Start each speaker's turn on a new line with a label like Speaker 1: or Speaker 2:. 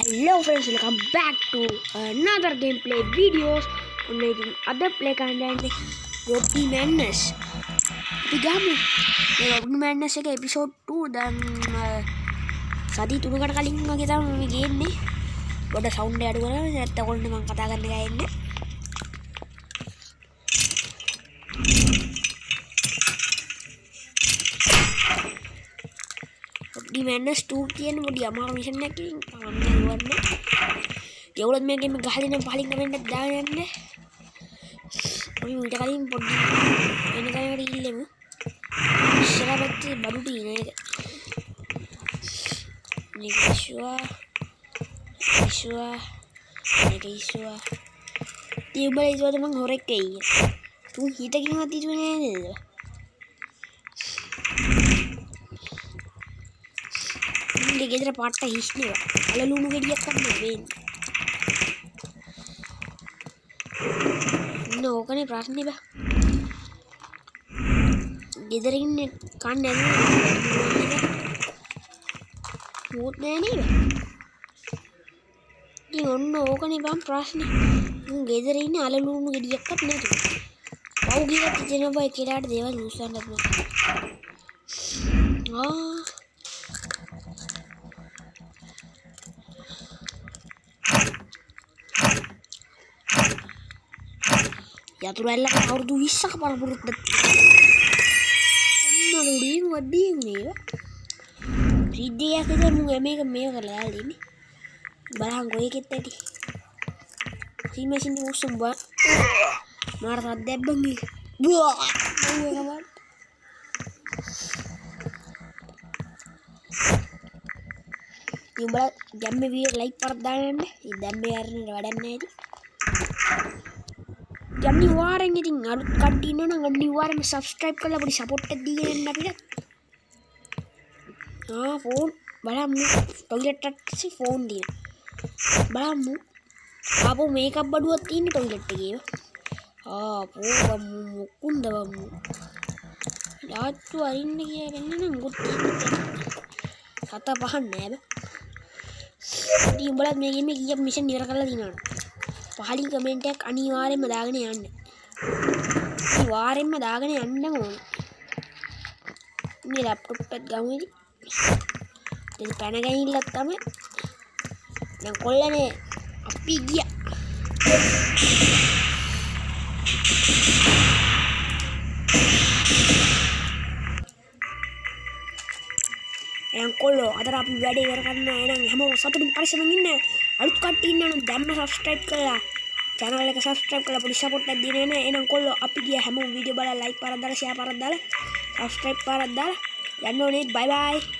Speaker 1: Hello friends, welcome back to another gameplay videos. On the other play content Robby Madness. අපි ගමු මේ Robby Madness එක episode 2 දැන් සති 3කට කලින් වගේ තමයි මම ගේන්නේ. පොඩ sound එක අඩු කරලා නැත්නම් ඔයගොල්ලෝ මම කතා කරන්න ගා එන්නේ. Robby Madness 2 කියන පොඩි අමාරු මිෂන් එකකින් මම ගියවන්නේ. ඒවලත් මේ ගේම ගහලා නම් පහලින් කමෙන්ට් එකක් දාන්න යන්න. අපි ඊට කලින් පොඩි වෙන කෙනෙකුට ඉල්ලමු. ඉස්සරහ පැත්තේ බඩු ටී නේද? නිකෂුවා තියුබල ඉස්සරහට මං හොරෙක් එයි. තුන් හිතකින්වත් හිතුවේ නේද? ඉන්නේ ගෙදර පාට්ට හිස්නේ. අලලුණු ගෙඩියක් ගන්න වෙන්නේ. ඕකනේ ප්‍රශ්නේ බා. ගෙදර ඉන්නේ කන්නේ නැතුව මොකද නේද? ඉතින් ඔන්න ඕකනේ බං ප්‍රශ්නේ. මම ගෙදර ඉන්නේ අලලුණු ගෙඩියක්වත් නැතුව. පව් ගියත් ඉතින් බයි කියලාට දේවල් නුස්සන්නත් මම. යතුරුැල්ලක අවුරුදු 20ක පරපුරක් අම්මලුඩින් වඩින් නේද? රිද්දියක් විතර මම මේක කරලා ආලිනේ. බලහන් කොයිකෙත් ඇති. සීමසින් උස්සම් බා. මාර සද්දයක් බංගි. බුවා. උඹලා ගැම්මේ වීඩියෝ ලයික් කරලා දාන්න. ඉතින් දැන් මේ අරන වැඩක් නැහැ ඉතින්. අනිවාර්යෙන් ඉතින් අලුත් කට්ටිය ඉන්නවනම් අනිවාර්යෙන්ම subscribe කරලා පොඩි support එකක් දීගෙන ඉන්න අපිට. ෆෝන් බලමු. ටොයිලට් එකේ ෆෝන් දින. බලමු. ආපහු මේකප් බඩුවක් තියෙන ටොයිලට් එකේ. මුකුන්ද බම්මු. ලාච්චු අරින්න කියලා වෙන්න නම් ගොත් සත පහක් නෑ බෑ. ඉතින් උඹලා මේ ගේමේ කීයක් මිෂන් ඉවර කරලා දිනවද? පහලින් කමෙන්ට් එකක් අනිවාර්යෙන්ම දාගෙන යන්න. අනිවාර්යෙන්ම දාගෙන යන්නම ඕනේ. මේ ලැප්ටොප් එක ගමු ඉතින්. ඉතින් පැන ගිහිල්ලක් තමයි. දැන් කොල්ලනේ අපි ගියා. එහෙනම් කොල්ලෝ අද අපි වැඩේ ඉවර කරන්න එහෙනම් හැමෝම සතුටින් පරිස්සමෙන් ඉන්න. අලුත් කට්ටිය ඉන්නවනම් දැම්ම subscribe කරලා channel එක subscribe කරලා පොඩි support එකක් දීලා එන්න. එහෙනම් කොල්ලෝ අපි ගියා හැමෝම වීඩියෝ බලලා like පාරක් දාලා share පාරක් දාලා subscribe පාරක් දාලා යන්න ඕනේ. bye bye.